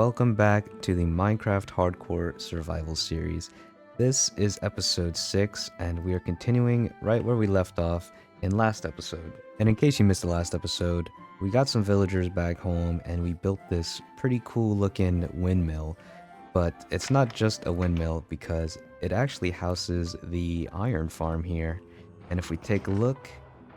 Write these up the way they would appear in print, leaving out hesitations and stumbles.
welcome back to the Minecraft Hardcore Survival series. This is episode 6, and we are continuing right where we left off in last episode. And in case you missed the last episode, we got some villagers back home and we built this pretty cool looking windmill. But it's not just a windmill because it actually houses the iron farm here. And if we take a look,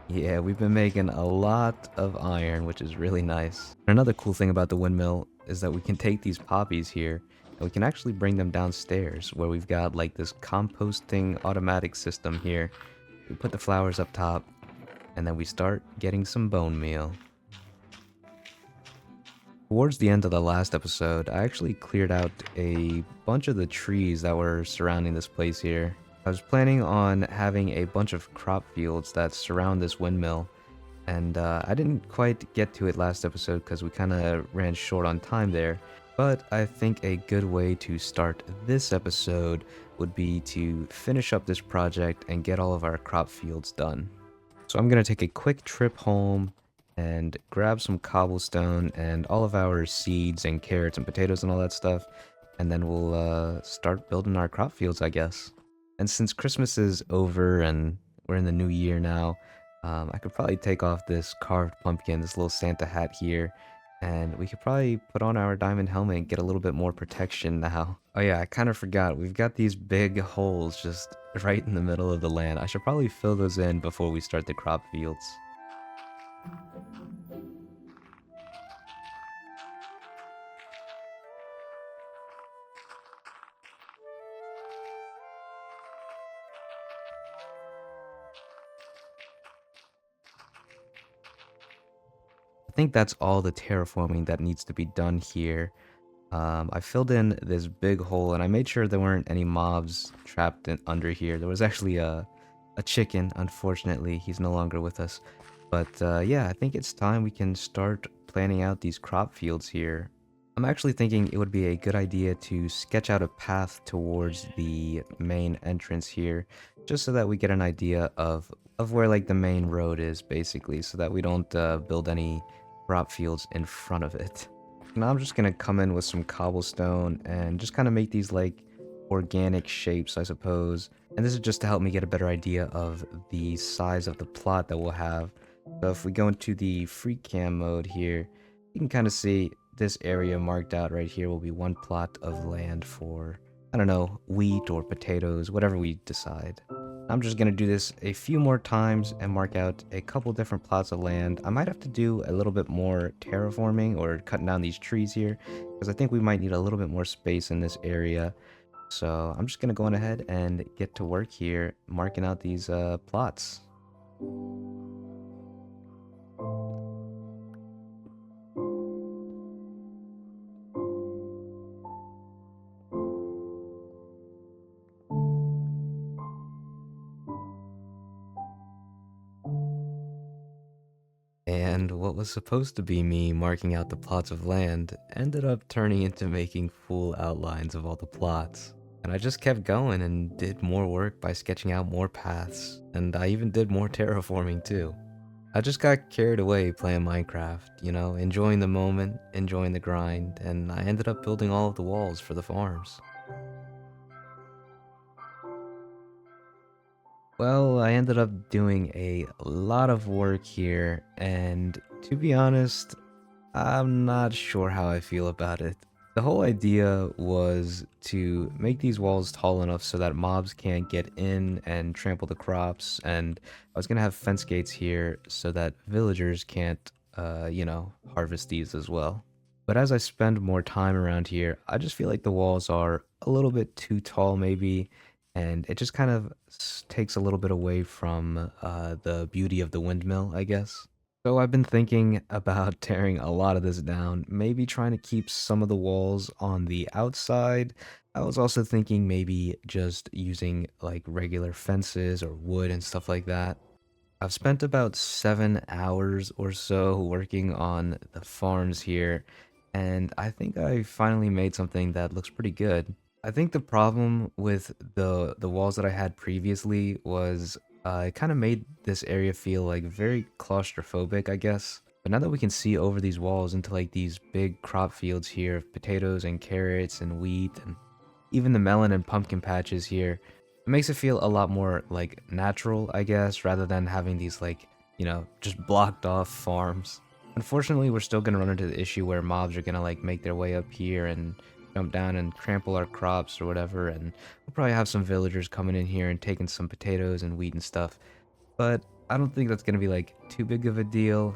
yeah, we've been making a lot of iron, which is really nice. Another cool thing about the windmill is that we can take these poppies here and we can actually bring them downstairs where we've got like this composting automatic system here. We put the flowers up top and then we start getting some bone meal. Towards the end of the last episode, I actually cleared out a bunch of the trees that were surrounding this place here. I was planning on having a bunch of crop fields that surround this windmill, and I didn't quite get to it last episode because we kind of ran short on time there, but I think a good way to start this episode would be to finish up this project and get all of our crop fields done. So I'm going to take a quick trip home and grab some cobblestone and all of our seeds and carrots and potatoes and all that stuff, and then we'll start building our crop fields, I guess. And since Christmas is over and we're in the new year now, I could probably take off this carved pumpkin, this little Santa hat here, and we could probably put on our diamond helmet and get a little bit more protection now. Oh yeah, I kind of forgot. We've got these big holes just right in the middle of the land. I should probably fill those in before we start the crop fields. I think that's all the terraforming that needs to be done here. I filled in this big hole and I made sure there weren't any mobs trapped under here. There was actually a chicken, unfortunately. He's no longer with us. But yeah, I think it's time we can start planning out these crop fields here. I'm actually thinking it would be a good idea to sketch out a path towards the main entrance here, just so that we get an idea of where like the main road is, basically, so that we don't build any crop fields in front of it. Now I'm just gonna come in with some cobblestone and just kind of make these like organic shapes, I suppose. And this is just to help me get a better idea of the size of the plot that we'll have. So if we go into the Freecam mode here, you can kind of see this area marked out right here will be one plot of land for, I don't know, wheat or potatoes, whatever we decide. I'm just going to do this a few more times and mark out a couple different plots of land. I might have to do a little bit more terraforming or cutting down these trees here, because I think we might need a little bit more space in this area. So I'm just going to go on ahead and get to work here, marking out these plots. And what was supposed to be me marking out the plots of land ended up turning into making full outlines of all the plots. And I just kept going and did more work by sketching out more paths, and I even did more terraforming too. I just got carried away playing Minecraft, you know, enjoying the moment, enjoying the grind, and I ended up building all of the walls for the farms. Well, I ended up doing a lot of work here, and to be honest, I'm not sure how I feel about it. The whole idea was to make these walls tall enough so that mobs can't get in and trample the crops, and I was gonna have fence gates here so that villagers can't, you know, harvest these as well. But as I spend more time around here, I just feel like the walls are a little bit too tall maybe, and it just kind of takes a little bit away from the beauty of the windmill, I guess. So I've been thinking about tearing a lot of this down, maybe trying to keep some of the walls on the outside. I was also thinking maybe just using like regular fences or wood and stuff like that. I've spent about 7 hours or so working on the farms here, and I think I finally made something that looks pretty good. I think the problem with the walls that I had previously was it kind of made this area feel like very claustrophobic, I guess. But now that we can see over these walls into like these big crop fields here of potatoes and carrots and wheat and even the melon and pumpkin patches here, it makes it feel a lot more like natural, I guess, rather than having these like, just blocked off farms. Unfortunately, we're still gonna run into the issue where mobs are gonna like make their way up here and jump down and trample our crops or whatever, and we'll probably have some villagers coming in here and taking some potatoes and wheat and stuff. But I don't think that's gonna be like too big of a deal,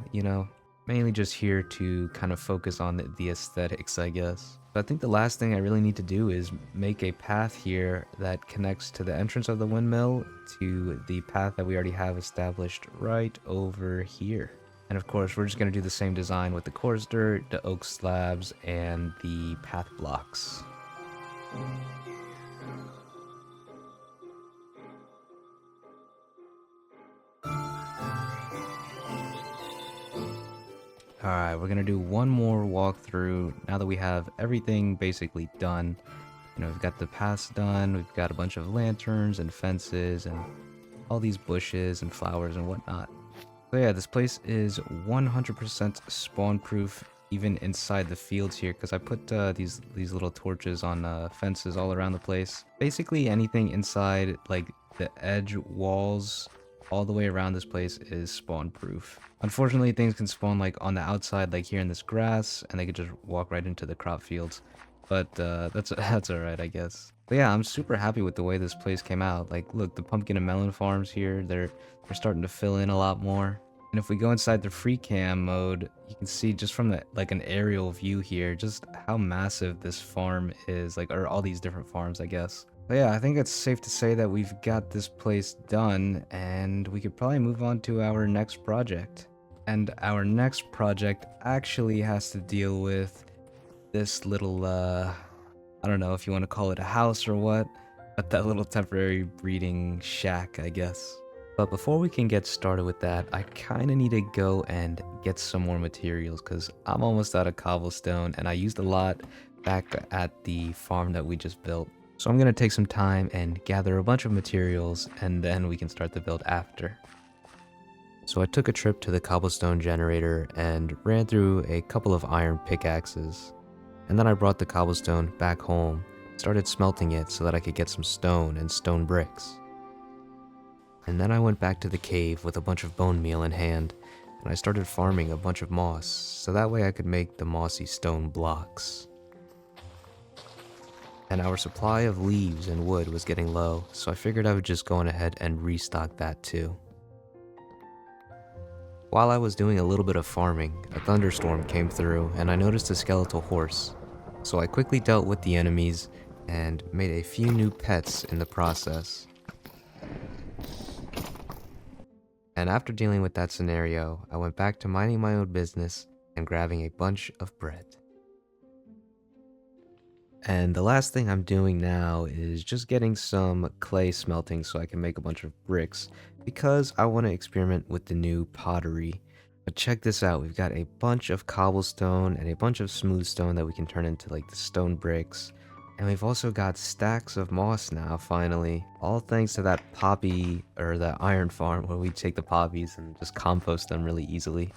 mainly just here to kind of focus on the aesthetics, I guess. But I think the last thing I really need to do is make a path here that connects to the entrance of the windmill to the path that we already have established right over here. And of course, we're just going to do the same design with the coarse dirt, the oak slabs, and the path blocks. Alright, we're going to do one more walkthrough now that we have everything basically done. We've got the paths done, we've got a bunch of lanterns and fences and all these bushes and flowers and whatnot. So yeah, this place is 100% spawn proof even inside the fields here, because I put these little torches on fences all around the place. Basically anything inside like the edge walls all the way around this place is spawn proof. Unfortunately, things can spawn like on the outside, like here in this grass, and they could just walk right into the crop fields. But that's alright, I guess. But yeah, I'm super happy with the way this place came out. Like, look, the pumpkin and melon farms here, they're starting to fill in a lot more. And if we go inside the Freecam mode, you can see just from the like an aerial view here, just how massive this farm is, like, or all these different farms, I guess. But yeah, I think it's safe to say that we've got this place done, and we could probably move on to our next project. And our next project actually has to deal with this little, I don't know if you want to call it a house or what, but that little temporary breeding shack, I guess. But before we can get started with that, I kind of need to go and get some more materials, because I'm almost out of cobblestone, and I used a lot back at the farm that we just built. So I'm going to take some time and gather a bunch of materials, and then we can start the build after. So I took a trip to the cobblestone generator and ran through a couple of iron pickaxes. And then I brought the cobblestone back home, started smelting it so that I could get some stone and stone bricks. And then I went back to the cave with a bunch of bone meal in hand, and I started farming a bunch of moss, so that way I could make the mossy stone blocks. And our supply of leaves and wood was getting low, so I figured I would just go on ahead and restock that too. While I was doing a little bit of farming, a thunderstorm came through and I noticed a skeletal horse. So I quickly dealt with the enemies and made a few new pets in the process. And after dealing with that scenario, I went back to minding my own business and grabbing a bunch of bread. And the last thing I'm doing now is just getting some clay smelting so I can make a bunch of bricks, because I want to experiment with the new pottery. But check this out, we've got a bunch of cobblestone and a bunch of smooth stone that we can turn into like the stone bricks. And we've also got stacks of moss now, finally. All thanks to that poppy, or that iron farm, where we take the poppies and just compost them really easily.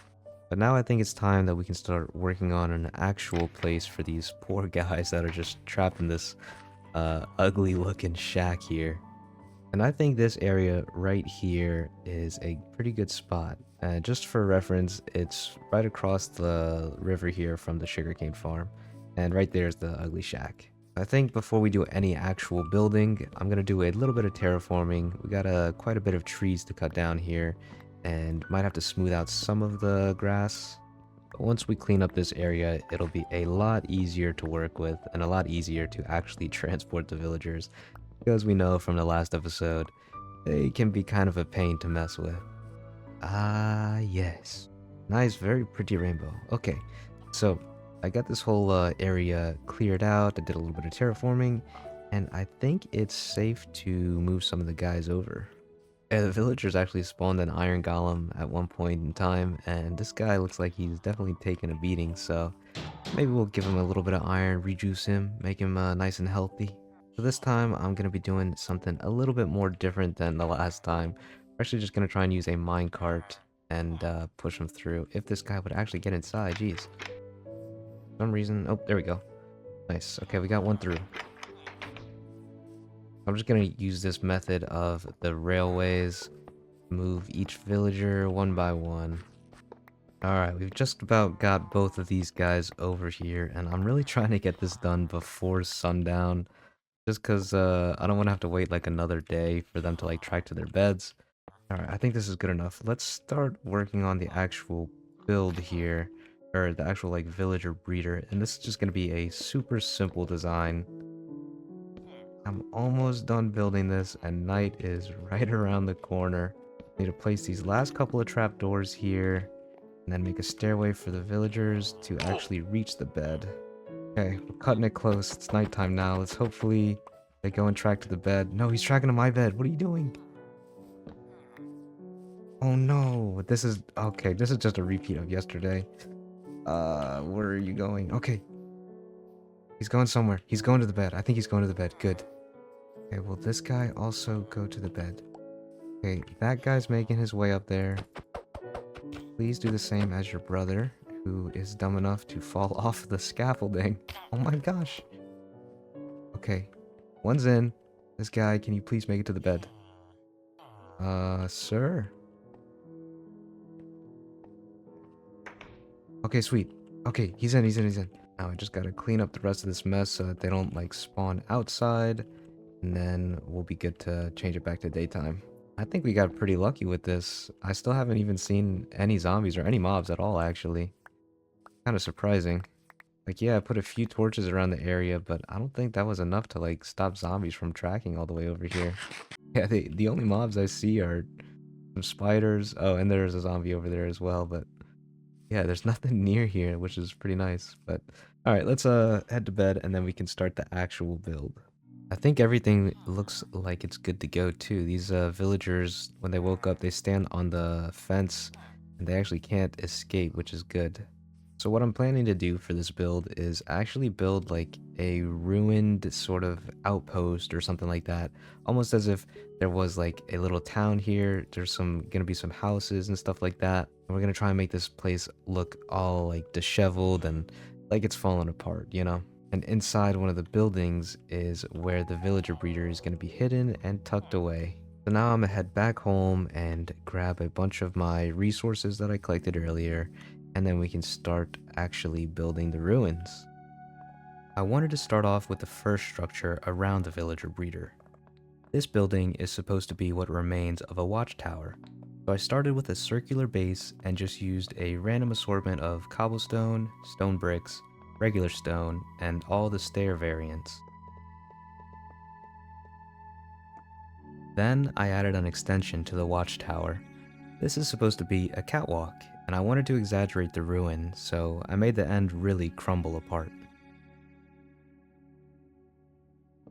But now I think it's time that we can start working on an actual place for these poor guys that are just trapped in this ugly looking shack here. And I think this area right here is a pretty good spot. Just for reference, it's right across the river here from the sugarcane farm. And right there is the ugly shack. I think before we do any actual building, I'm going to do a little bit of terraforming. We got quite a bit of trees to cut down here, and might have to smooth out some of the grass. But once we clean up this area, it'll be a lot easier to work with and a lot easier to actually transport the villagers, because we know from the last episode, they can be kind of a pain to mess with. Ah, yes. Nice, very pretty rainbow. Okay, so I got this whole area cleared out. I did a little bit of terraforming, and I think it's safe to move some of the guys over. The villagers actually spawned an iron golem at one point in time, and this guy looks like he's definitely taken a beating, so maybe we'll give him a little bit of iron, rejuice him, make him nice and healthy. So this time I'm going to be doing something a little bit more different than the last time. We're actually just going to try and use a minecart and push him through. If this guy would actually get inside, jeez. For some reason, oh, there we go. Nice. Okay, we got one through. I'm just gonna use this method of the railways. Move each villager one by one. Alright, we've just about got both of these guys over here, and I'm really trying to get this done before sundown. Just because I don't want to have to wait like another day for them to like track to their beds. Alright, I think this is good enough. Let's start working on the actual build here. Or the actual like villager breeder. And this is just going to be a super simple design. I'm almost done building this and night is right around the corner. Need to place these last couple of trapdoors here. And then make a stairway for the villagers to actually reach the bed. Okay, we're cutting it close. It's nighttime now. Let's hopefully they go and track to the bed. No, he's tracking to my bed. What are you doing? Oh no, this is... Okay, this is just a repeat of yesterday. Where are you going? Okay. He's going somewhere. He's going to the bed. I think he's going to the bed. Good. Okay, will this guy also go to the bed? Okay, that guy's making his way up there. Please do the same as your brother, who is dumb enough to fall off the scaffolding. Oh my gosh. Okay, one's in. This guy, can you please make it to the bed? Sir? Okay, sweet. Okay, he's in. Now I just gotta clean up the rest of this mess so that they don't, like, spawn outside. And then we'll be good to change it back to daytime. I think we got pretty lucky with this. I still haven't even seen any zombies or any mobs at all, actually. Kind of surprising. Like, yeah, I put a few torches around the area, but I don't think that was enough to, like, stop zombies from tracking all the way over here. Yeah, the only mobs I see are some spiders. Oh, and there's a zombie over there as well, but... Yeah, there's nothing near here, which is pretty nice. But, alright, let's head to bed, and then we can start the actual build. I think everything looks like it's good to go, too. These villagers, when they woke up, they stand on the fence, and they actually can't escape, which is good. So what I'm planning to do for this build is actually build like a ruined sort of outpost or something like that. Almost as if there was like a little town here. There's gonna be some houses and stuff like that. And we're gonna try and make this place look all like disheveled and like it's falling apart, you know? And inside one of the buildings is where the villager breeder is gonna be hidden and tucked away. So now I'm gonna head back home and grab a bunch of my resources that I collected earlier, and then we can start actually building the ruins. I wanted to start off with the first structure around the villager breeder. This building is supposed to be what remains of a watchtower, so I started with a circular base and just used a random assortment of cobblestone, stone bricks, regular stone, and all the stair variants. Then I added an extension to the watchtower. This is supposed to be a catwalk, and I wanted to exaggerate the ruin, so I made the end really crumble apart.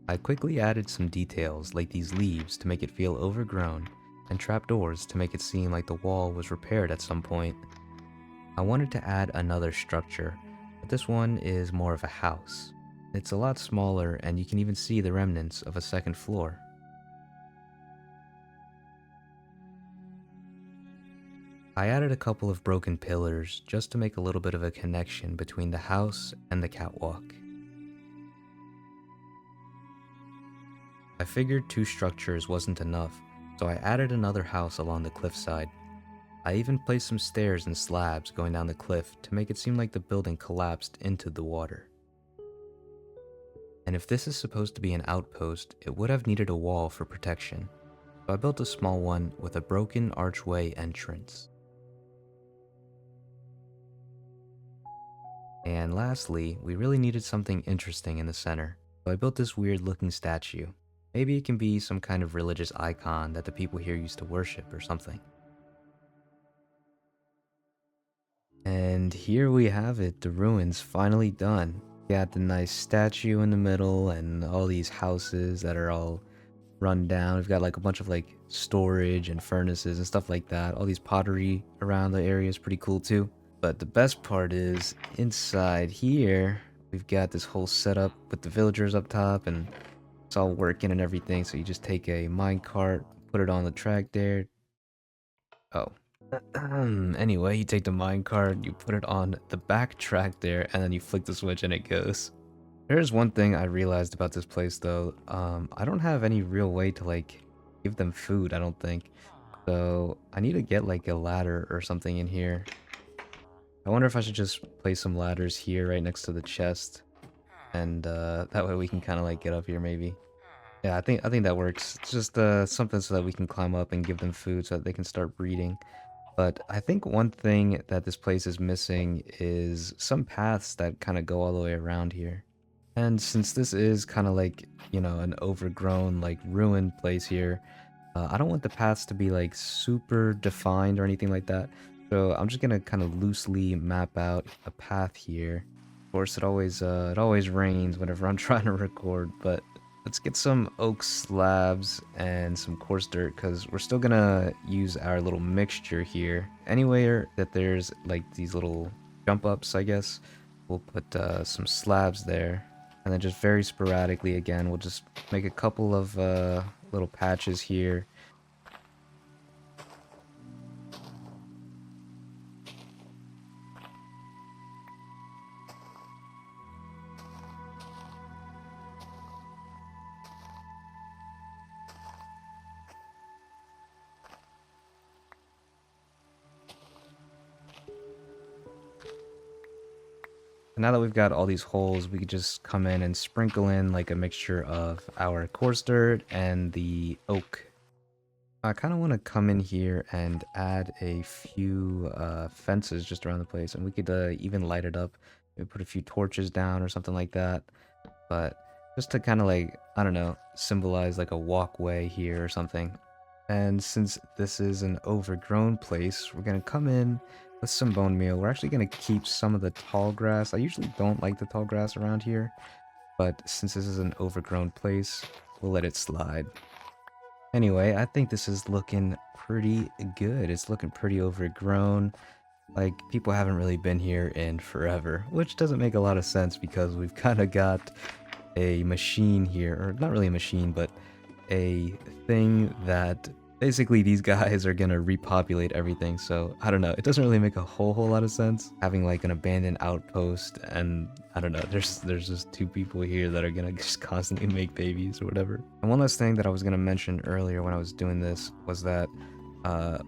I quickly added some details like these leaves to make it feel overgrown, and trapdoors to make it seem like the wall was repaired at some point. I wanted to add another structure, but this one is more of a house. It's a lot smaller, and you can even see the remnants of a second floor. I added a couple of broken pillars just to make a little bit of a connection between the house and the catwalk. I figured 2 structures wasn't enough, so I added another house along the cliffside. I even placed some stairs and slabs going down the cliff to make it seem like the building collapsed into the water. And if this is supposed to be an outpost, it would have needed a wall for protection, so I built a small one with a broken archway entrance. And lastly, we really needed something interesting in the center, so I built this weird looking statue. Maybe it can be some kind of religious icon that the people here used to worship or something. And here we have it, the ruins finally done. Got the nice statue in the middle and all these houses that are all run down. We've got like a bunch of like storage and furnaces and stuff like that. All these pottery around the area is pretty cool too. But the best part is, inside here, we've got this whole setup with the villagers up top, and it's all working and everything. So you just take a minecart, put it on the track there. Oh, Anyway, you take the minecart, you put it on the back track there, and then you flick the switch and it goes. There's one thing I realized about this place though. I don't have any real way to like give them food, I don't think. So I need to get like a ladder or something in here. I wonder if I should just place some ladders here right next to the chest. And that way we can kind of like get up here maybe. Yeah, I think that works. It's just something so that we can climb up and give them food so that they can start breeding. But I think one thing that this place is missing is some paths that kind of go all the way around here. And since this is kind of like, you know, an overgrown, like ruined place here, I don't want the paths to be like super defined or anything like that. So I'm just gonna kind of loosely map out a path here. Of course, it always rains whenever I'm trying to record, but let's get some oak slabs and some coarse dirt because we're still gonna use our little mixture here. Anywhere that there's like these little jump ups, I guess, we'll put some slabs there. And then just very sporadically again, we'll just make a couple of little patches here. And now that we've got all these holes, we could just come in and sprinkle in like a mixture of our coarse dirt and the oak. I kind of want to come in here and add a few fences just around the place, and we could even light it up. Maybe put a few torches down or something like that. But just to kind of like, I don't know, symbolize like a walkway here or something. And since this is an overgrown place, we're gonna come in with some bone meal. We're actually gonna keep some of the tall grass. I usually don't like the tall grass around here, but since this is an overgrown place, we'll let it slide. Anyway, I think this is looking pretty good. It's looking pretty overgrown. Like, people haven't really been here in forever, which doesn't make a lot of sense because we've kind of got a machine here, or not really a machine, but a thing that basically these guys are gonna repopulate everything. So I don't know, it doesn't really make a whole lot of sense having like an abandoned outpost, and I don't know, there's just two people here that are gonna just constantly make babies or whatever. And one last thing that I was gonna mention earlier when I was doing this was that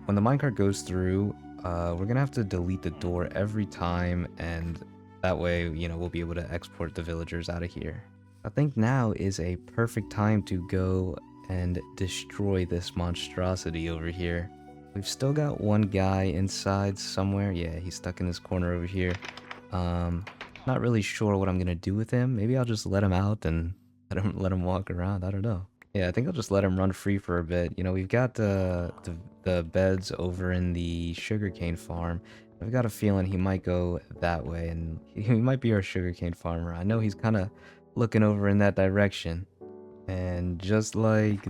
when the minecart goes through, we're gonna have to delete the door every time, and that way, you know, we'll be able to export the villagers out of here. I think now is a perfect time to go and destroy this monstrosity over here. We've still got one guy inside somewhere. Yeah, he's stuck in this corner over here. Not really sure what I'm gonna do with him. Maybe I'll just let him out and let him walk around. I don't know. Yeah, I think I'll just let him run free for a bit. You know, we've got the beds over in the sugarcane farm. I've got a feeling he might go that way, and he might be our sugarcane farmer. I know he's kind of looking over in that direction. And just like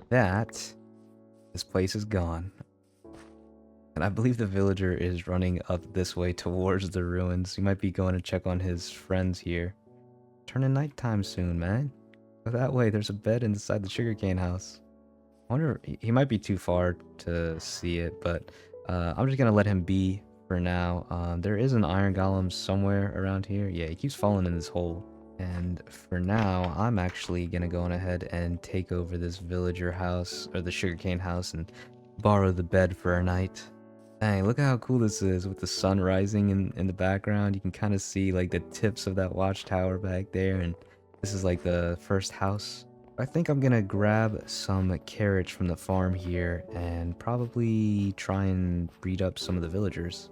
that, this place is gone. And I believe the villager is running up this way towards the ruins. He might be going to check on his friends here. Turning nighttime soon, man. But that way, there's a bed inside the sugarcane house. I wonder, he might be too far to see it, but I'm just gonna let him be for now. There is an iron golem somewhere around here. Yeah, he keeps falling in this hole. And for now, I'm actually gonna go on ahead and take over this villager house, or the sugarcane house, and borrow the bed for a night. Dang, look at how cool this is with the sun rising in the background. You can kind of see like the tips of that watchtower back there, and this is like the first house. I think I'm gonna grab some carrots from the farm here and probably try and breed up some of the villagers.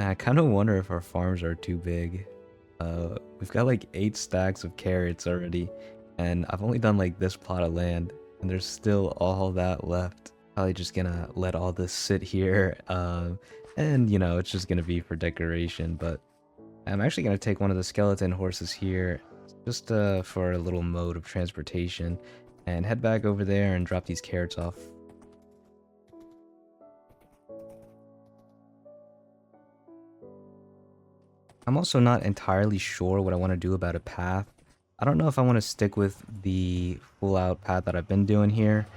I kind of wonder if our farms are too big. We've got like 8 stacks of carrots already, and I've only done like this plot of land, and there's still all that left. Probably just gonna let all this sit here, and you know, it's just gonna be for decoration, but I'm actually gonna take one of the skeleton horses here, just for a little mode of transportation, and head back over there and drop these carrots off. I'm also not entirely sure what I want to do about a path. I don't know if I want to stick with the full out path that I've been doing here,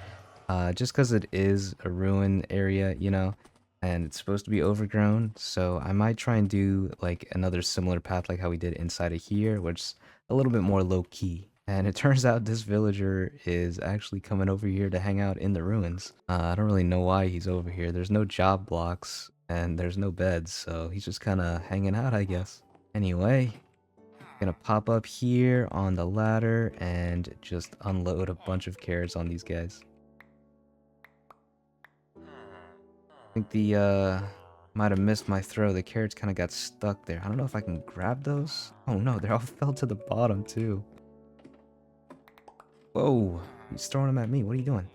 just because it is a ruin area, you know, and it's supposed to be overgrown. So I might try and do like another similar path like how we did inside of here, which is a little bit more low key. And it turns out this villager is actually coming over here to hang out in the ruins. I don't really know why he's over here. There's no job blocks and there's no beds, so he's just kind of hanging out, I guess. Anyway, gonna pop up here on the ladder and just unload a bunch of carrots on these guys. I think the might have missed my throw. The carrots kind of got stuck there. I don't know if I can grab those. Oh no, they all fell to the bottom too. Whoa, he's throwing them at me. What are you doing?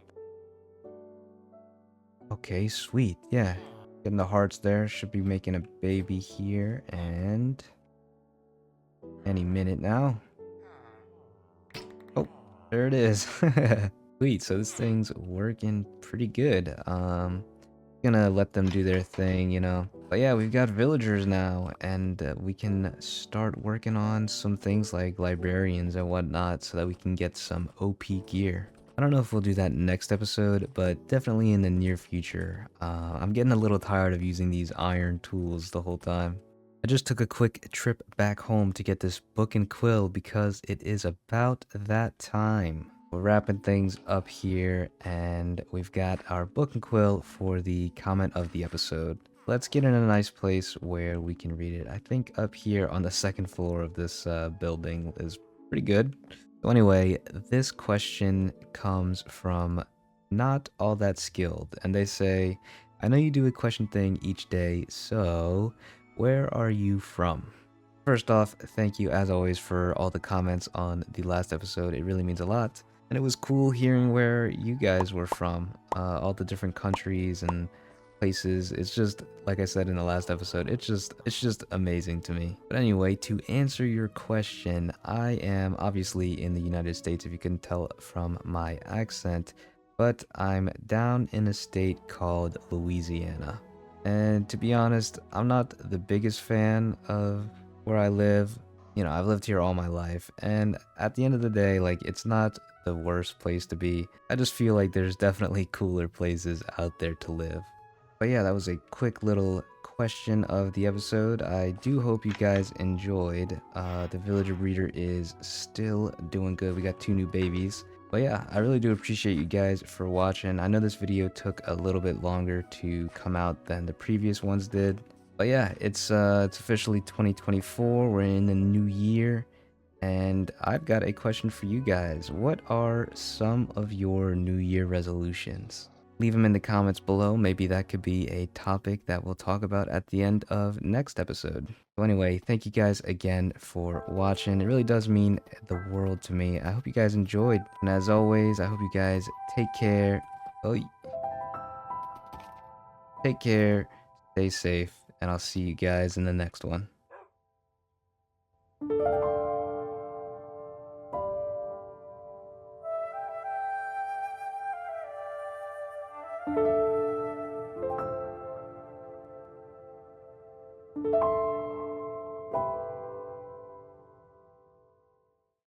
Okay, sweet. Yeah, getting the hearts there. Should be making a baby here and any minute now. Oh, there it is. Sweet, so this thing's working pretty good. Gonna let them do their thing, you know. But yeah, we've got villagers now, and we can start working on some things like librarians and whatnot so that we can get some OP gear. I don't know if we'll do that next episode, but definitely in the near future. I'm getting a little tired of using these iron tools the whole time. I just took a quick trip back home to get this book and quill because it is about that time. We're wrapping things up here, and we've got our book and quill for the comment of the episode. Let's get in a nice place where we can read it. I think up here on the second floor of this building is pretty good. So anyway, this question comes from Not All That Skilled, and they say, I know you do a question thing each day, so where are you from? First off, thank you as always for all the comments on the last episode. It really means a lot. And it was cool hearing where you guys were from, all the different countries and places. It's just, like I said in the last episode, it's just amazing to me. But anyway, to answer your question, I am obviously in the United States, if you can tell from my accent, but I'm down in a state called Louisiana. And to be honest, I'm not the biggest fan of where I live. You know, I've lived here all my life, and at the end of the day, like, it's not the worst place to be. I just feel like there's definitely cooler places out there to live. But yeah, that was a quick little question of the episode. I do hope you guys enjoyed. The villager breeder is still doing good. We got 2 new babies. But yeah, I really do appreciate you guys for watching. I know this video took a little bit longer to come out than the previous ones did. But yeah, it's officially 2024. We're in a new year. And I've got a question for you guys. What are some of your New Year resolutions? Leave them in the comments below. Maybe that could be a topic that we'll talk about at the end of next episode. So anyway, thank you guys again for watching. It really does mean the world to me. I hope you guys enjoyed. And as always, I hope you guys take care. Take care, stay safe, and I'll see you guys in the next one.